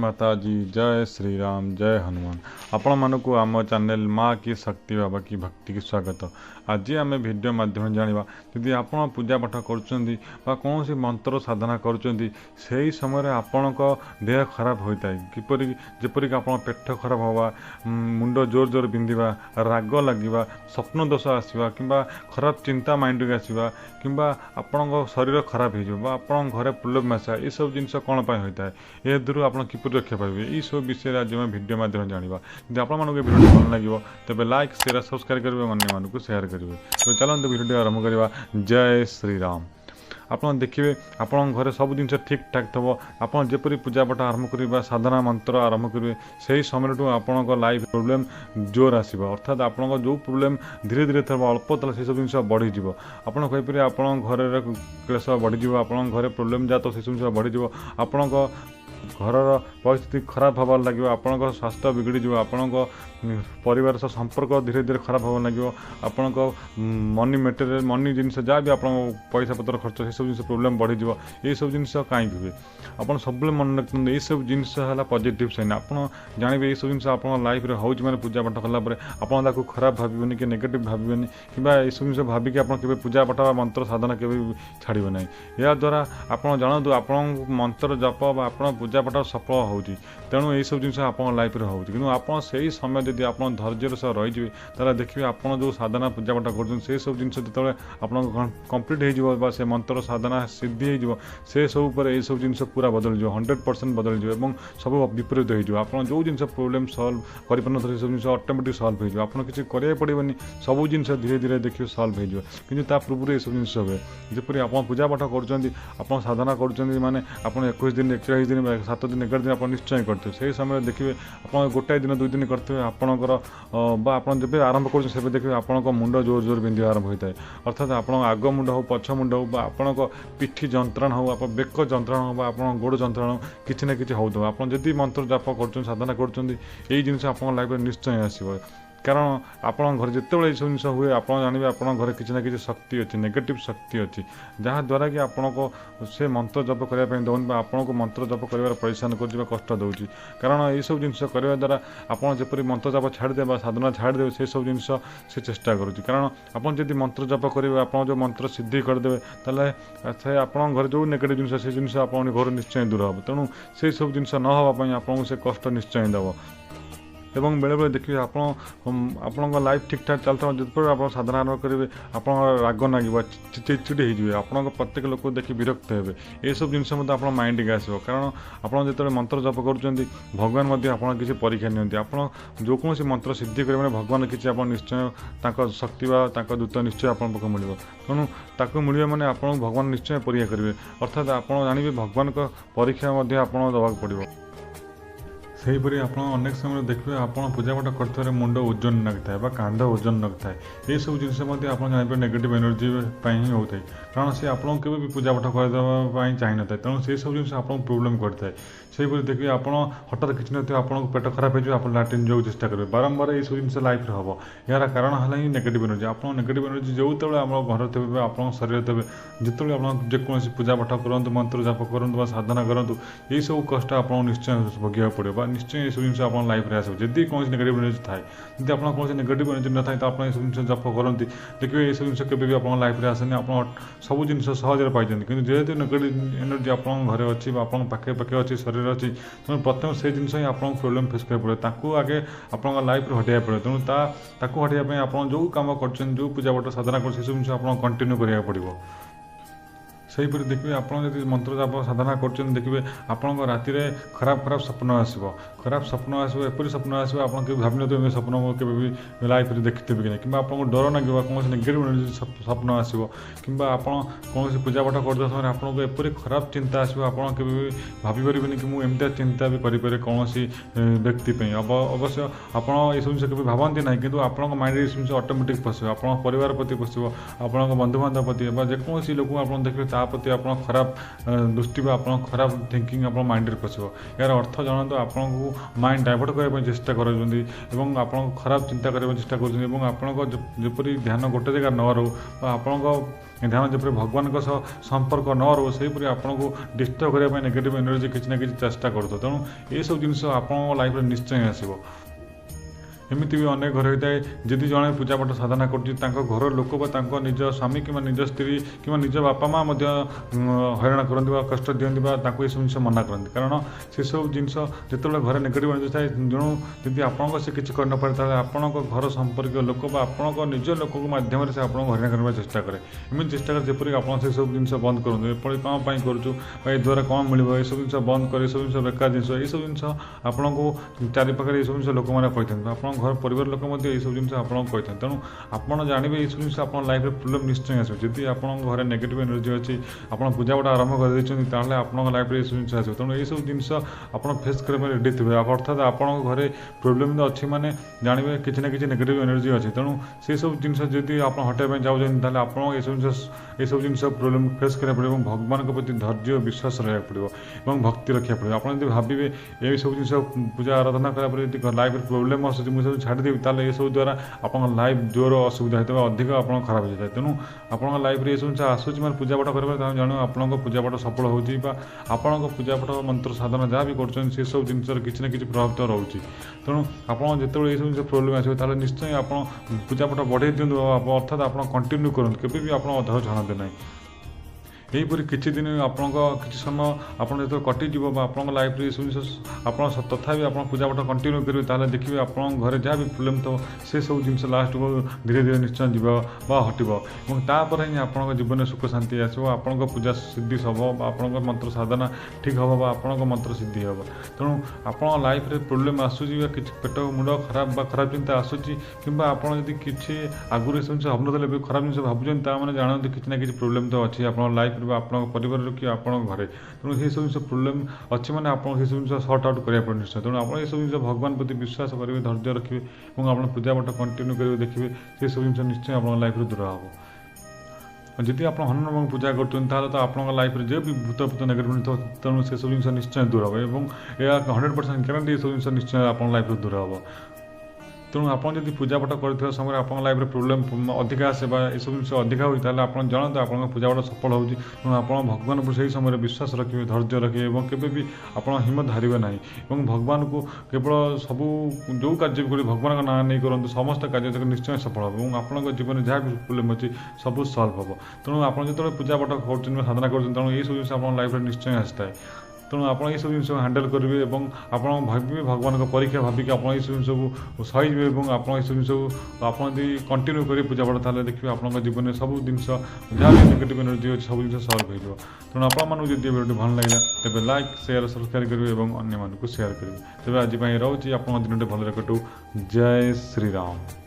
माता जी जय श्री राम जय हनुमान। आपण मानक आम चैनल माँ की शक्ति बाबा की भक्ति की स्वागत। आज आम भिडियो माध्यम जाना जदि आप पूजा पाठ कर कौन मंत्र साधना कर समय आपण देह खराब होता है जपरिक आप पेट खराब हवा मुंड जोर जोर बिंधा राग लगे स्वप्न दोष आसवा कि खराब चिंता माइंड को आसवा कि आपण शरीर खराब हो आपण घरे प्रोब्लेम आसा ये सब जिन कौन होता है ए दर आप किपर रक्षा पाए ये सब विषय आज मैं भिडियो माध्यम जाना जब आप भिडियो भल लगे तेज लाइक शेयर सब्सक्राइब करेंगे अन्य शेयर करेंगे। तो चलते भिडियो आरंभ करवा। जय श्री राम। आप देखिए आपण घरे सब जिन ठीक ठाक थब आप जपरी पूजा पाठ आरंभ करेंगे साधना मंत्र आरंभ करेंगे से समय आपण लाइफ प्रोब्लेम जोर आसो अर्थात आपण जो प्रोब्लेम धीरे धीरे थोड़ा अल्प तला से सब जिन बढ़ीज आपड़ कहीपर आप घर क्लेश बढ़ीज आप घरे प्रोब्लेम जात से सब जिन बढ़ीज आपण घर परिस्थिति खराब हबार लगे आपण स्वास्थ्य बिगड़ी आपण परिवार सह संपर्क धीरे धीरे खराब हबार लगे आपण मनी मेटेरियल मनी जिनस जहाँ भी आप पैसा पतर खर्च से सब जिन प्रोब्लेम बढ़ीज ये सब जिन कहीं हुए आप सब मन रखते ये सब जिनस है पॉजिटिव साइन आप जानवे ये सब जिन आप लाइफ में हो पूजा पाठ कलापर आपको खराब भावन कि नेगेटिव भावन कि ये सब जिन भाविक आप पूजा पाठ मंत्र साधना के छाड़े ना या द्वारा आप जानतु आप मंत्र जप आप पूजा पाठ सफल हो तेणु ये सब जिन आप लाइफ में हो आप समय जब आप धैर्यर सह रही ताला देखिए आप जो साधना पूजा पाठ कर सब जिन जो आप कंप्लीट हो से मंत्र साधना सिद्धि हो से सब पर ये सब जिन पूरा बदल 100% बदल सब विपरीत हो आप जो जिन प्रोब्लेम सल्व कर सब जिन ऑटोमेटिक सल्व हो आप किसी करा पड़ेनि सब जिन धीरे धीरे देखिए सल्व हो कि पूर्व ये सब जिन हुए जपरी आप पूजा पाठ कर साधना कर माने आप 21 दिन 41 दिन 7 दिन 11 दिन आप निश्चय करते से समय देखिए आप गोटाए दिन 2 दिन करते आपणकर आप जब आरंभ कर देखिए आपण मुंड जोर जोर बिंधा आरंभ होता है अर्थात आप आग मुंड हो पछ मुंड हो आपण पिठी जंत्रणा हो आप बेक जंत्रणा हो आप गोड़ जंत्रणा हो किसी ना कि हो आप मंत्र जाप कर साधना कर जिन आप लाइफ में निश्चय आसो कारण आप घर जिते सब जिन हुए आप जानवे आप घर किसी ना कि शक्ति अच्छी नेगेटिव शक्ति अच्छी जहाँद्वारा कि आपण को से मंत्र जप करने दौन आपको मंत्र जप कर परेशान कर कष्ट दूसरी कारण ये सब जिन करने द्वारा आप जपरी मंत्र जप छाड़दे साधना छाड़दे से सब जिन से चेष्टा करुँच कारण आप जब मंत्र जप करेंगे आप जो मंत्र सिद्धि करदे तेल आप घर जो नेगेटिव जिन से जिन आप घर निश्चय दूर हे तेणु से सब जिन न होगापी आपको से कष्ट निश्चय देव एवं बेले बेले देखिए आप लाइफ ठीक ठाक चलता जितने आप साधना आरम्भ करेंगे आप राग लगे चिड़चिड़ी हो आप प्रत्येक लोक देखिए विरक्त हे ये सब जिन आप माइंड के आसो कारण आप जो मंत्र जप कर भगवान आप किसी परीक्षा नि आप जो कौन मंत्र सिद्धि करेंगे भगवान किसी आप निश्चय शक्ति दूत निश्चय आपको मिले तेणु ताक मिले मैंने आप भगवान निश्चय परीक्षा करेंगे अर्थात आप जानवे भगवान को परीक्षा आप देवाक पड़ो सेहीपरि आप अनेक समय देखिए आप पूजा पाठ करते मुंड ओजन लगता है कांध ओजन लगता है ये सब जिन आप जानते नेगेटिव एनर्जी ही होता है कारण से आपको केवे भी पूजा पाठ करने चाहिए न था तेणु से सब जिन आपको प्रोब्लेम करता है सेहीपरि देखिए आप हठात किसी न आपको पेट खराब हो लाट्रिन जाऊँ चेष्टा करेंगे बारंबार ये सब जिन लाइफ हम यार कारण है ही नेगेटिव एनर्जी आप नेगेटिव एनर्जी जो आम घर थे आप शरीर थे जिते आप जेकोसी पूजा पाठ करूँ मंत्र जाप करूँ साधना करूँ ये सब कष्ट आपको निश्चय भोग पड़े निश्चय ये सब जिन आप लाइफ में आसो जब कौन नेगेटिव एनर्जी थाए जब आप कौन नेगेटिव एनर्जी न था तो आप सब जिन जप करती देखिए ये सब जिन केवे आप लाइफ में आसेनि आप सब जिन सहजरे पाई कि जेहेतु नेगेटिव एनर्जी आप घरे अच्छी आप पाखे पाखे अच्छी शरीर अच्छी तेणु प्रथम से जिन ही आप प्रोब्लेम फेस कर पड़े आगे आप लाइफ हटाया पड़े तेणु हटाया आप जो कम कर जो पूजा पाठ साधना कर सब जिन आप कंटिन्यू करा पड़ो सेहीपरि देखिए आप मंत्र जाप साधना कर देखिए आपण राति खराब खराब स्वप्न आसो खराब स्वप्न आसो एपरी स्वप्न आसो आप भाव न स्वप्न के लाइफ में देखते कि कि आपको डर लगे कौन नेगेटिव एनर्जी स्वप्न आसो कि आप कौन पूजा पाठ करते समय आपको एपरी खराब चिंता आसो आप भाई कि मुझे एमती चिंता भी करें कौन व्यक्ति अवश्य आप ये सब भावती ना कि आप माइंड ऑटोमेटिक पशो आप परिवार प्रति पशो आप बंधुबांधव प्रति जेकोसी लोक आप देखिए प्रति आप खराब दृष्टि आप खराब थिंकिंग आप माइंड में पशो यार अर्थ जानतु आपन को माइंड डाइवर्ट करने चेष्टा कर आप खराब चिंता करने चेष्टा करपरी ध्यान गोटे जगह न रो आपण ध्यान जपरी भगवान संपर्क न रो सेपरी आपन को डिस्टर्ब करने नेगेटिव एनर्जी किसी ना कि चेष्टा कर तेणु ये सब जिन आप लाइफ में निश्चय आसो एमती भी अनेक घर होता है जदि जड़े पूजा पाठ साधना कर लोक निज स्वामी कि निज स्त्री कि निज बापा माँ हैरान करती कष्ट दिखती ये सब जिन मना करती कारण से सब जिन जो घर नेगेटिव एनर्जी थाए जो जब आपको से किसी कर पारे आपण घर संपर्क लोक आपण निज लोक मध्यम से आपको हैरान करने चेष्टा करे एमती चेष्टा कर जपरी आप सब जिन बंद करूँ एपरी कौन करूँ द्वारा कौन मिल ये सब जिन बंद कर सब जिन बेकार जिन ये सब जिन आपको चारिपाखे ये सब जिन लोक मैंने कहते आप घर परिवार लोक ये सब जिन आपको कहते तेणु आपड़ जानवे ये सब जिन आप लाइफ में प्रोब्लेम निश्चय आस जब आप घर नेगेटिव एनर्जी अच्छी आप पूजा पाठ आरंभ कर आप लाइफ में ये सब जिन आस तेणु ये सब जिन आप फेस करने रेडी थे अर्थात आप घरे प्रोब्लेम अच्छी माने जानवे किसी ना कि नेगेटिव एनर्जी अच्छी तेणु से सब जिन जब आप हटाई चाहते आप ये सब जिन प्रोब्लेम फेस करा पड़े भगवान प्रति धैर्य विश्वास रहा पड़ो और भक्ति रखा पड़ो आप भावे ये सब जिन पूजा आराधना करा लाइफ में प्रोब्लेम आस मुझे छाड़देवी ताल ये सब द्वारा आप लाइफ जोर असुविधा होता है अधिक आप खराब हो जाए तेणु आप लाइफ में ये सब आसूँ मैं पूजा पाठ करें जान आप पूजा पाठ सफल हो पूजा पाठ मंत्र साधना जहाँ भी कर सब जिन किसी ना कि प्रभाव तो रोचे तेणु आप जो ये सब जिन प्रोब्लेम आसो निश्चय आप पूजा पाठ बढ़े दिखाँ अर्थात आप कंटिन्यू करूँ केवे भी आप अधर छाणते ना यहीपरी किसी दिन किसी समय आपड़ जो कटिज आप लाइफ में आप तथा आप पूजा पाठ कंटिन्यू करेंगे देखिए आप घर जहाँ भी प्रोब्लेम थो से सब जिन लास्ट को धीरे धीरे निश्चय जीव हटो तापर ही आप जीवन में सुख शांति आसो आप पूजा सिद्धि हम आप मंत्र साधना ठीक हम आप मंत्र सिद्धि हम तेणु आप लाइफ में प्रोब्लेम आसूँ कि पेट मुंड खराब चिंता आसूँ कि आपड़ी किसी आगुरी सब भावना खराब जिन भावुँ जानते किसी ना कि प्रोब्लेम तो अच्छी आप लाइफ आप परिवार कि आप घरे तेणु ये सब जिन प्रोब्लेम अच्छी मैंने आप सब जिन सर्ट आउट करा निश्चय तेणु आप ये सब जिन भगवान प्रति विश्वास करेंगे धैर्य रखिए और आप पूजा पाठ कंटिन्यू करेंगे देखिए से सब जिन निश्चय आप लाइफ में दूर हम जदि आप हनुमान पूजा कर तो आप लाइफ में जो भी भूत नेगेटिव तेणु से सब जिन निश्चय दूर हम और 100% ग्यारंटी ये सब जिन निश्चय आप लाइफ में दूर हम तेणु आप पूजा पाठ कर समय आप लाइफ में प्रोब्लेम अधिक आसे ये सब जिन अधिक होता है आप जानते आप पूजा पाठ सफल हो तेणु आप भगवान को सही समय विश्वास रखिए धैर्य रखिए और केवे भी आप हिम्मत हारे ना और भगवान को केवल सबू जो कार्य भी भगवान का नाँ नहीं करूँ समस्त कार्य निश्चय सफल हम और आप जीवन में जहाँ भी प्रोब्लेम अच्छी सब सल्व हम तेणु आप जो पूजा पाठ कर साधना कर तेणु ये सब जिन आप लाइफ में निश्चय आसता है तेणु आप सब जिन हैंडल करेंगे और आप भावे भगवान का परीक्षा भाविक आप सब जिन सहीजे और आप सब जिन आप कंटिन्यू करेंगे पूजा पाठ ताले देखिए आप जीवन में सब जिन जहाँ भी नेगेटिव एनर्जी अच्छी सब जिन सल्व हो तेणु आपको जब वीडियो भल लगे तेज लाइक शेयर सब्सक्राइब करेंगे और अन्य शेयर करेंगे तेज आज रोचे आप दिन भल कटू जय श्री राम।